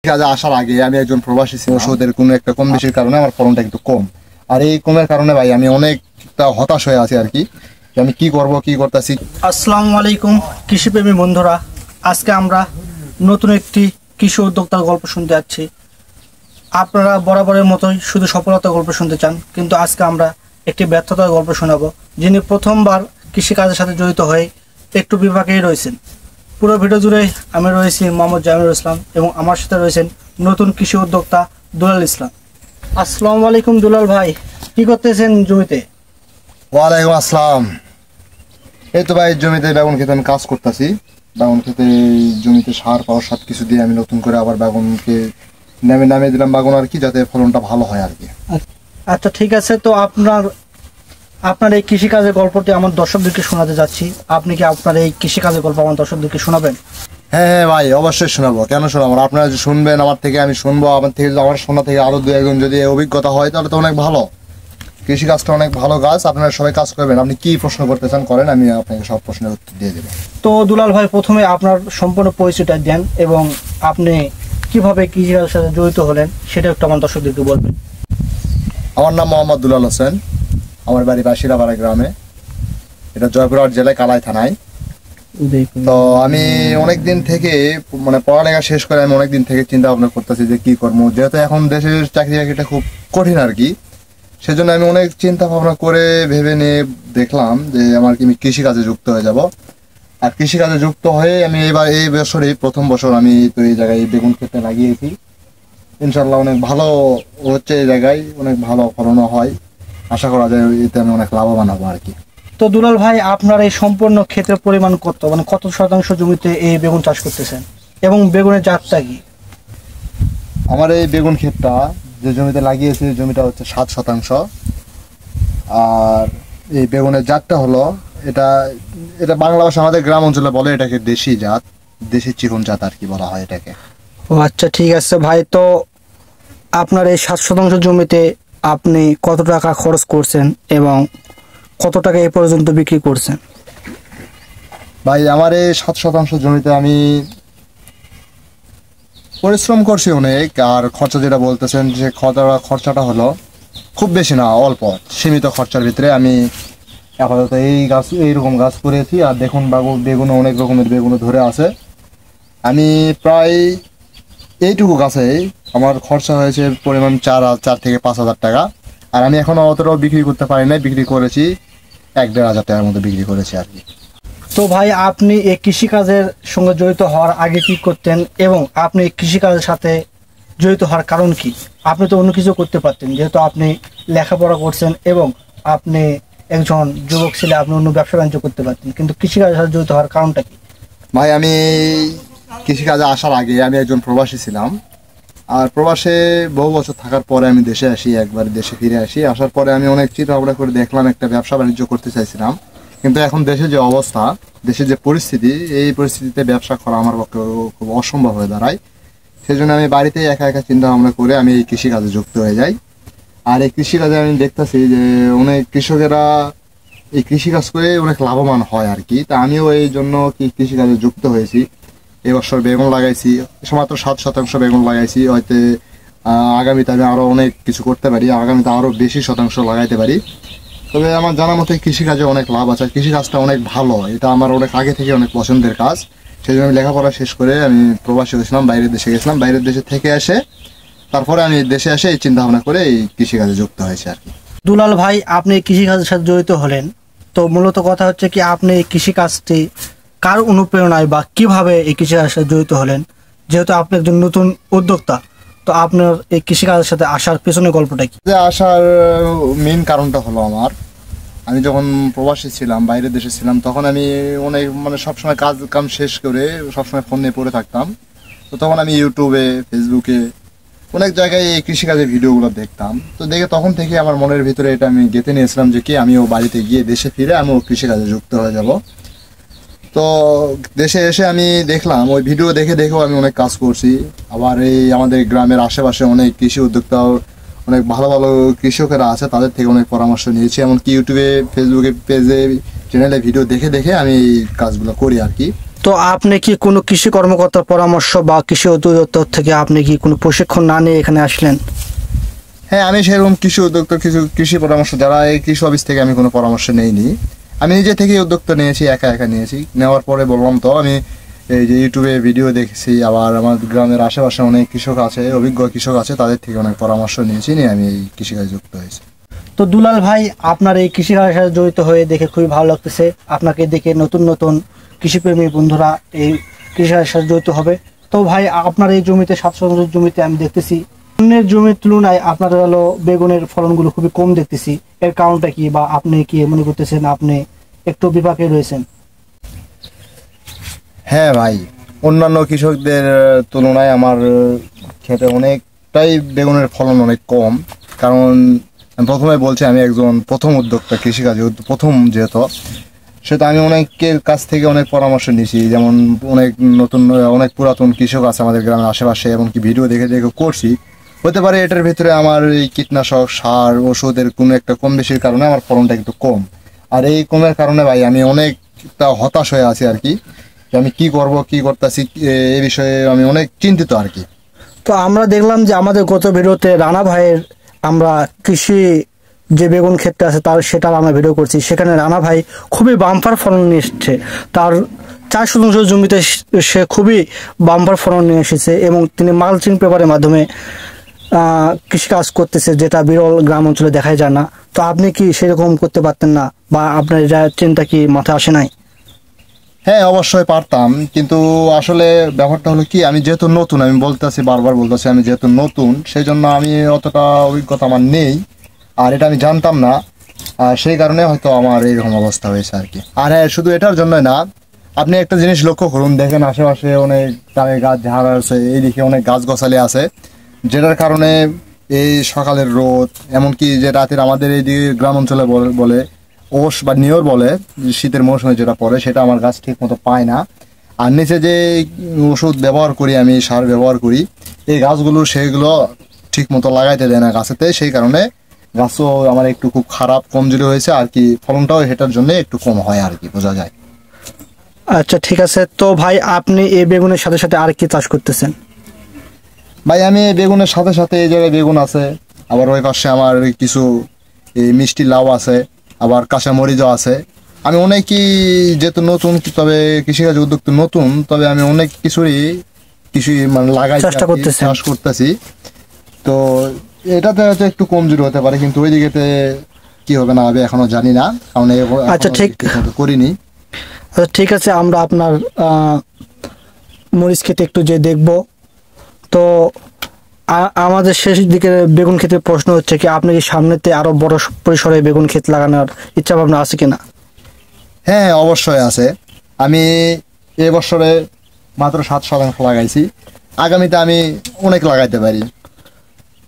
কাজে আসার আগে আমি একজন প্রবাসী ছিলাম। ওষুধের কোনো একটা কম বেশির কারণে আমার ফলনটা একটু কম, আর এই কমের কারণে ভাই আমি অনেকটা হতাশ হয়ে আছি আর কি। আমি কি করব কি করতেছি। আসসালামু আলাইকুম কৃষিপ্রেমী বন্ধুরা, আজকে আমরা নতুন একটি কৃষি উদ্যোক্তার গল্প শুনতে যাচ্ছি। আপনারা বরাবরের মতোই শুধু সফলতার গল্প শুনতে চান, কিন্তু আজকে আমরা একটি ব্যর্থতার গল্প শোনাবো, যিনি প্রথমবার কৃষিকাজের সাথে জড়িত হয়ে একটু বিভাগেই রয়েছেন। পুরো ভিডিও জুড়ে আমি রয়েছি মোহাম্মদ জামিরুল ইসলাম এবং আমার সাথে রয়েছেন নতুন কৃষি উদ্যোক্তা দুলাল ইসলাম। আসসালামু আলাইকুম দুলাল ভাই, কি করতেছেন জমিতে? ওয়ালাইকুম আসসালাম। এই তো ভাই জমিতে বেগুন খেতে আমি কাজ করতেছি। বেগুন খেতে জমিতে সার পাওয়ার সব কিছু দিয়ে আমি নতুন করে আবার বেগুনকে নামিয়ে দিলাম বেগুন আর কি, যাতে ফলনটা ভালো হয় আর কি। আচ্ছা ঠিক আছে, তো আপনার এই কৃষিকাজের গল্পটি আমার দর্শকদেরকে শোনাতে যাচ্ছি। আপনি কি আপনার এই কৃষিকাজের গল্প আমার দর্শকদেরকে শোনাবেন? হ্যাঁ ভাই, অবশ্যই শোনাবো, কেন শোনাবো না। আপনারা শুনবেন আমার থেকে, আমি শুনবো আমার থেকে। আমার শোনা থেকে আরো দু একজন যদি অভিজ্ঞতা হয় তাহলে তো অনেক ভালো। কৃষিকাজটা অনেক ভালো কাজ, আপনারা সবাই কাজ করবেন। আপনি কি প্রশ্ন করতে চান করেন, আমি আপনাকে সব প্রশ্নের উত্তর দিয়ে দেবো। তো দুলাল ভাই, প্রথমে আপনার সম্পূর্ণ পরিচয়টা দেন এবং আপনি কিভাবে কৃষিকাজের সাথে জড়িত হলেন সেটা একটু আমার দর্শকদেরকে বলবেন। আমার নাম মোহাম্মদ দুলাল হোসেন, আমার বাড়ি বাসিরাপাড়া গ্রামে, এটা জয়পুরহাট জেলায় কালাই থানায়। তো আমি অনেকদিন থেকে মানে পড়ালেখা শেষ করে আমি অনেকদিন থেকে চিন্তা ভাবনা করতেছি যে কি করবো, যেহেতু এখন দেশের চাকরি বাকরিটা খুব কঠিন আর কি। সেজন্য আমি অনেক চিন্তা ভাবনা করে ভেবে নিয়ে দেখলাম যে আমার কি আমি কৃষিকাজে যুক্ত হয়ে যাব। আর কৃষিকাজে যুক্ত হয়ে আমি এই বছরই প্রথম বছর আমি তো এই জায়গায় বেগুন ক্ষেতে লাগিয়েছি। ইনশাল্লাহ অনেক ভালো হচ্ছে, এই জায়গায় অনেক ভালো ফলনও হয়। আশা করা যায় এতে আমি অনেক লাভবান হবো আর কি। তো দুলাল ভাই, আপনার এই সম্পূর্ণ ক্ষেতের পরিমাণ কত, মানে কত শতাংশ জমিতে এই বেগুন চাষ করতেছেন এবং বেগুনের জাতটা কি? আমার এই বেগুন ক্ষেতটা যে জমিতে লাগিয়েছি জমিটা হচ্ছে 7%। আর এই বেগুনের জাতটা হলো এটা বাংলা ভাষা আমাদের গ্রাম অঞ্চলে বলে এটাকে দেশি জাত, দেশি চিকন জাত আর কি বলা হয় এটাকে। ও আচ্ছা ঠিক আছে ভাই, তো আপনার এই 7% জমিতে আপনি কত টাকা খরচ করছেন এবং কত টাকা এ পর্যন্ত বিক্রি করছেন? ভাই আমার এই 7% জমিতে আমি পরিশ্রম করছি অনেক। আর খরচা যেটা বলতেছেন যে খরচাটা হলো খুব বেশি না, অল্প সীমিত খরচার ভিতরে আমি আপাতত এইরকম গাছ করেছি। আর দেখুন বেগুন অনেক রকমের বেগুন ধরে আছে। আমি প্রায় এইটুকু গাছে আমার খরচা হয়েছে পরিমাণ 4 থেকে 5 হাজার টাকা। আর আমি এখনো অতটাও বিক্রি করতে পারি নাই, বিক্রি করেছি 1-1.5 হাজার টাকার মতো বিক্রি করেছি আর কি। তো ভাই, আপনি এই কৃষিকাজের সঙ্গে জড়িত হওয়ার আগে কি করতেন এবং আপনি এই কৃষিকাজের সাথে জড়িত হওয়ার কারণ কি? আপনি তো অন্য কিছু করতে পারতেন, যেহেতু আপনি লেখাপড়া করছেন এবং আপনি একজন যুবক ছেলে, আপনি অন্য ব্যবসা বাণিজ্য করতে পারতেন, কিন্তু কৃষিকাজের সাথে জড়িত হওয়ার কারণটা কি? ভাই আমি কৃষিকাজে আসার আগে আমি একজন প্রবাসী ছিলাম। আর প্রবাসে বহু বছর থাকার পরে আমি দেশে আসি, একবার দেশে ফিরে আসি। আসার পরে আমি অনেক চিন্তা ভাবনা করে দেখলাম একটা ব্যবসা বাণিজ্য করতে চাইছিলাম, কিন্তু এখন দেশের যে অবস্থা, দেশের যে পরিস্থিতি, এই পরিস্থিতিতে ব্যবসা করা আমার পক্ষে খুব অসম্ভব হয়ে দাঁড়ায়। সেই জন্য আমি বাড়িতেই একা একা চিন্তা ভাবনা করে আমি এই কৃষিকাজে যুক্ত হয়ে যাই। আর এই কৃষিকাজে আমি দেখতেছি যে অনেক কৃষকেরা এই কৃষিকাজ করে অনেক লাভবান হয় আর কি। তা আমিও এই জন্য কৃষিকাজে যুক্ত হয়েছি। এবছর বেগুন লাগাইছি, মাত্র 7% বেগুন লাগাইছি। হয়তো আগামীতে আমি আরো অনেক কিছু করতে পারি, আগামীতে আরো বেশি শতাংশ লাগাইতে পারি। তবে আমার জানা মতে কৃষিকাজে অনেক লাভ আছে, কৃষিকাজটা অনেক ভালো, এটা আমার অনেক আগে থেকে অনেক পছন্দের কাজ। সেই জন্য আমি লেখাপড়া শেষ করে আমি প্রবাসী হয়েছিলাম, বাইরের দেশে গেছিলাম। বাইরের দেশে থেকে এসে তারপরে আমি দেশে এসে এই চিন্তা ভাবনা করে এই কৃষিকাজে যুক্ত হয়েছে আর কি। দুলাল ভাই, আপনি কৃষিকাজের সাথে জড়িত হলেন, তো মূলত কথা হচ্ছে কি, আপনি এই কৃষিকাজটি কার অনুপ্রেরণায় বা কিভাবে এই কৃষিকাজের সাথে জড়িত হলেন? যেহেতু আপনি একজন নতুন উদ্যোক্তা, তো আপনার এই কৃষিকাজের সাথে আসার পেছনে গল্পটা কি? আসার মেইন কারণটা হলো আমি যখন প্রবাসী ছিলাম, বাইরের দেশে ছিলাম, তখন আমি অনেক সবসময় কাম শেষ করে সবসময় ফোন নিয়ে পড়ে থাকতাম। তো তখন আমি ইউটিউবে, ফেসবুকে অনেক জায়গায় এই কৃষিকাজের ভিডিওগুলো দেখতাম। তো দেখে তখন থেকে আমার মনের ভিতরে এটা আমি গেঁথে নিয়েছিলাম যে কি আমিও বাড়িতে গিয়ে দেশে ফিরে আমিও কৃষিকাজে যুক্ত হয়ে যাব। তো দেশে এসে আমি দেখলাম ওই ভিডিও দেখেও আমি অনেক কাজ করছি। আবার এই আমাদের গ্রামের আশেপাশে অনেক কৃষি উদ্যোক্তাও অনেক ভালো ভালো কৃষকেরা আছে, তাদের থেকে অনেক পরামর্শ নিয়েছি। এমনকি ইউটিউবে, ফেসবুকে পেজে, চ্যানেলে ভিডিও দেখে আমি এই কাজগুলো করি আর কি। তো আপনি কি কোনো কৃষি কর্মকর্তার পরামর্শ বা কৃষি অধিদপ্তর থেকে আপনি কি কোনো প্রশিক্ষণ না নিয়ে এখানে আসলেন? হ্যাঁ, আমি সেরকম কৃষি উদ্যোক্তা কিছু কৃষি পরামর্শ যারা এই কৃষি অফিস থেকে আমি কোনো পরামর্শ নেইনি। আমি নিজে থেকেই উদ্যোক্তা নিয়েছি, একা একা নিয়েছি। নেওয়ার পরে বললাম তো আমি এই যে ইউটিউবে ভিডিও দেখেছি, আবার আমার গ্রামের আশেপাশে অনেক কৃষক আছে, অভিজ্ঞ কৃষক আছে, তাদের থেকে অনেক পরামর্শ নিয়েছি, নিয়ে আমি এই কৃষিকাজে যুক্ত হয়েছি। তো দুলাল ভাই, আপনার এই কৃষিকাজের সাথে জড়িত হয়ে দেখে খুবই ভালো লাগতেছে। আপনাকে দেখে নতুন নতুন কৃষিপ্রেমী বন্ধুরা এই কৃষিকাজের সাথে জড়িত হবে। তো ভাই, আপনার এই জমিতে 700 জমিতে আমি দেখতেছি অন্যের জমির তুলনায় আপনার হলো বেগুনের ফলনগুলো খুবই কম দেখতেছি। এর কারণটা কি, বা আপনি কি মনে করতেছেন আপনি একটু বিপাকে রয়েছেন? হ্যাঁ ভাই, অন্যান্য কৃষকদের তুলনায় আমার ক্ষেতে অনেকটাই বেগুনের ফলন অনেক কম। কারণ আমি প্রথমে বলছি, আমি একজন প্রথম উদ্যোক্তা কৃষিকাজে, প্রথম যেহেতু, সেটা আমি অনেকের কাছ থেকে অনেক পরামর্শ নিয়েছি। যেমন অনেক নতুন অনেক পুরাতন কৃষক আছে আমাদের গ্রামের আশেপাশে, এমনকি ভিডিও দেখে দেখে করছি। হতে পারে এটার ভিতরে আমার এই কীটনাশক, সার, ওষুধের কোনো একটা কম বেশির কারণে আমার ফলনটা একটু কম। আর এই কমের কারণে ভাই আমি অনেকটা হতাশ হয়ে আছি আর কি, যে আমি কি করব, কি করতেছি, এই বিষয়ে আমি অনেক চিন্তিত আর কি। তো আমরা দেখলাম যে আমাদের গত ভিডিওতে রানা ভাইয়ের আমরা কৃষি যে বেগুন ক্ষেত্রে আছে তার সেটার আমরা ভিডিও করছি। সেখানে রানা ভাই খুবই বাম্পার ফলন নিয়ে এসছে। তার 4 শতাংশ জমিতে সে খুবই বাম্পার ফলন নিয়ে এসেছে এবং তিনি মালচিং পেপারের মাধ্যমে কৃষিকাজ করতেছে, যেটা বিরল গ্রাম অঞ্চলে দেখাই যায় না। তো আপনি কি সেরকম করতে পারতেন না, বা আপনার এটা চিন্তা কি মাথায় আসে নাই? হ্যাঁ, অবশ্যই পারতাম, কিন্তু আসলে ব্যাপারটা হলো কি, আমি যেহেতু নতুন, আমি বলতেছি, বারবার বলতেছি, আমি যেহেতু নতুন, সেই জন্য আমি অতটা অভিজ্ঞতা আমার নেই, আর এটা আমি জানতাম না। আর সেই কারণে হয়তো আমার এইরকম অবস্থা হয়েছে আর কি। আর হ্যাঁ, শুধু এটার জন্য না, আপনি একটা জিনিস লক্ষ্য করুন, দেখেন আশেপাশে অনেক তারের গাছ, ঝাড় আছে, এইদিকে অনেক গাছ গছালি আছে, যেটার কারণে এই সকালের রোদ, এমনকি যে রাতের, আমাদের এইদিকে গ্রাম অঞ্চলে বলে ওষ বা নিয়র বলে, শীতের মৌসুমে যেটা পড়ে, সেটা আমার গাছ ঠিক মতো পায় না। আর নিচে যে ওষুধ ব্যবহার করি আমি, সার ব্যবহার করি, এই গাছগুলো সেগুলো ঠিক মতো লাগাইতে দেয় না গাছেতে। সেই কারণে গাছও আমার একটু খুব খারাপ, কমজোরি হয়েছে আর কি। ফলনটাও সেটার জন্য একটু কম হয় আর কি, বোঝা যায়। আচ্ছা, ঠিক আছে। তো ভাই, আপনি এই বেগুনের সাথে সাথে আর কি চাষ করতেছেন? ভাই, আমি বেগুনের সাথে সাথে এই জায়গায় বেগুন আছে, আবার ওই পাশে আমার কিছু এই মিষ্টি লাউ আছে, আবার কাঁচা মরিচও আছে। আমি অনেকই, যেহেতু নতুন, তবে কৃষিকাজ উদ্যোক্তা নতুন, তবে আমি অনেক কিছুই মানে লাগাই, চেষ্টা করতেছেন। চাষ করতেছি। তো এটাতে হয়তো একটু কমজোরি হতে পারে, কিন্তু ওই দিকেতে কি হবে না হবে এখনো জানি না, কারণ আচ্ছা, ঠিক করিনি। আচ্ছা, ঠিক আছে, আমরা আপনার মরিচ ক্ষেতে একটু যে দেখব। তো আমাদের শেষ দিকে বেগুন ক্ষেতের প্রশ্ন হচ্ছে কি, আপনি কি সামনেতে আরো বড় পরিসরে বেগুন ক্ষেত লাগানোর ইচ্ছা ভাবনা আছে কিনা? হ্যাঁ, অবশ্যই আছে। আমি এবছরে মাত্র 7 শতাংশ লাগাইছি, আগামীতে আমি অনেক লাগাইতে পারি,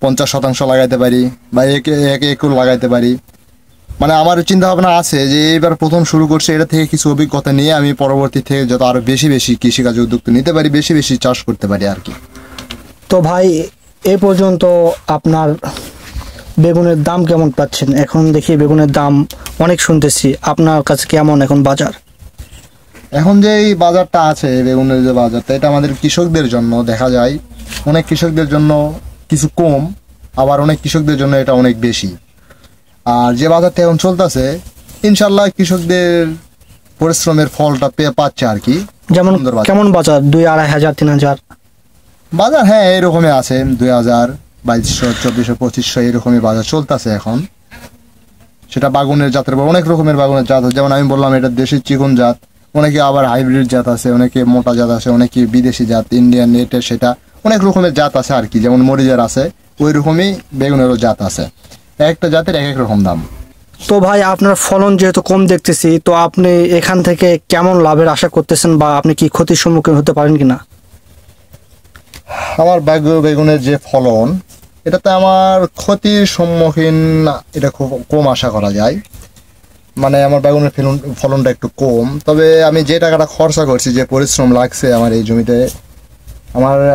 50 শতাংশ লাগাইতে পারি, বা এক একর লাগাইতে পারি। মানে আমার চিন্তা ভাবনা আছে যে এইবার প্রথম শুরু করছে, এটা থেকে কিছু অভিজ্ঞতা নিয়ে আমি পরবর্তী থেকে যত আরো বেশি বেশি কৃষিকাজে উদ্যোগ নিতে পারি, বেশি বেশি চাষ করতে পারি আর কি। তো ভাই, এ পর্যন্ত আপনার বেগুনের দাম কেমন পাচ্ছেন? এখন দেখি বেগুনের দাম অনেক শুনতেছি, আপনার কাছে কেমন এখন বাজার? এখন যে এই বাজারটা আছে, বেগুনের যে বাজারটা, এটা আমাদের কৃষকদের জন্য দেখা যায়, অনেক কৃষকদের জন্য কিছু কম, আবার অনেক কৃষকদের জন্য এটা অনেক বেশি। আর যে বাজারটা এখন চলতেছে, ইনশাল্লাহ কৃষকদের পরিশ্রমের ফলটা পাচ্ছে আর কি। যেমন কেমন বাজার? 2-2.5 হাজার, 3 হাজার বাজার? হ্যাঁ, এরকমই আছে, 2000, 2200, 2400, 2500 এরকমই বাজার চলতেছে এখন। সেটা বাগুনের জাতের, অনেক রকমের বাগুনের জাত, যেমন আমি বললাম এটা দেশি চিকন জাত, অনেকে আবার হাইব্রিড জাত আছে, অনেকে মোটা জাত আছে, অনেকে বিদেশি জাত, ইন্ডিয়ান নেটের, সেটা অনেক রকমের জাত আছে আর কি। যেমন মরিচের আছে, ওই রকমই বেগুনেরও জাত আছে, একটা জাতের এক এক রকম দাম। তো ভাই, আপনার ফলন যেহেতু কম দেখতেছি, তো আপনি এখান থেকে কেমন লাভের আশা করতেছেন, বা আপনি কি ক্ষতির সম্মুখীন হতে পারেন কিনা? আমার বেগুনের যে ফলন, এটাতে আমার ক্ষতির সম্মুখীন এটা খুব কম আশা করা যায়। মানে আমার বেগুনের ফলনটা একটু কম, তবে আমি যে টাকাটা খরচা করছি, যে পরিশ্রম লাগছে আমার এই জমিতে,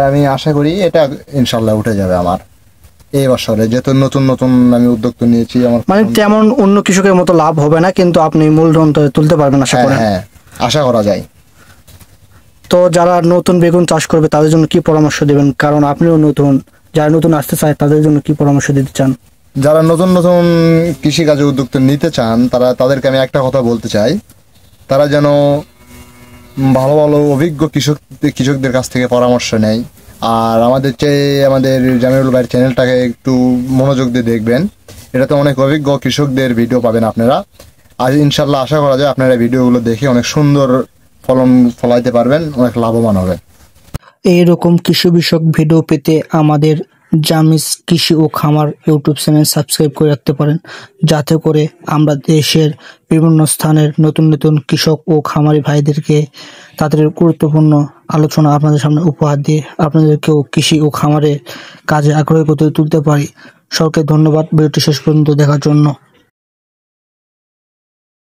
আমি আশা করি এটা ইনশাল্লাহ উঠে যাবে আমার এই বছরে, যেহেতু নতুন নতুন আমি উদ্যোগ নিয়েছি। আমার মানে তেমন অন্য কৃষকের মতো লাভ হবে না, কিন্তু আপনি মূলধন তুলতে পারবেন আশা করেন? হ্যাঁ, আশা করা যায়। তো যারা নতুন বেগুন চাষ করবে তাদের জন্য কি পরামর্শ দেবেন, কারণ আপনিও নতুন, যারা নতুন আসতে চায় তাদের জন্য কি পরামর্শ দিতে চান? যারা নতুন নতুন কৃষিকাজে উদ্যোক্তা নিতে চান তাদেরকে আমি একটা কথা বলতে চাই, তারা যেন ভালো ভালো অভিজ্ঞ কৃষকদের কাছ থেকে পরামর্শ নেয়। আর আমাদের জামিরুল ভাইয়ের চ্যানেলটাকে একটু মনোযোগ দিয়ে দেখবেন, এটাতে অনেক অভিজ্ঞ কৃষকদের ভিডিও পাবেন আপনারা। আর ইনশাল্লাহ আশা করা যায় আপনারা ভিডিওগুলো দেখে অনেক সুন্দর ফলন ফলাইতে পারবেন, অনেক লাভবান হবে। এইরকম কৃষি বিষয়ক ভিডিও পেতে আমাদের জামিস কৃষি ও খামার ইউটিউব চ্যানেল সাবস্ক্রাইব করে রাখতে পারেন, যাতে করে আমরা দেশের বিভিন্ন স্থানের নতুন নতুন কৃষক ও খামারি ভাইদেরকে তাদের গুরুত্বপূর্ণ আলোচনা আপনাদের সামনে উপহার দিয়ে আপনাদেরকেও কৃষি ও খামারে কাজে আগ্রহী করে তুলতে পারি। সকলকে ধন্যবাদ ভিডিওটি শেষ পর্যন্ত দেখার জন্য।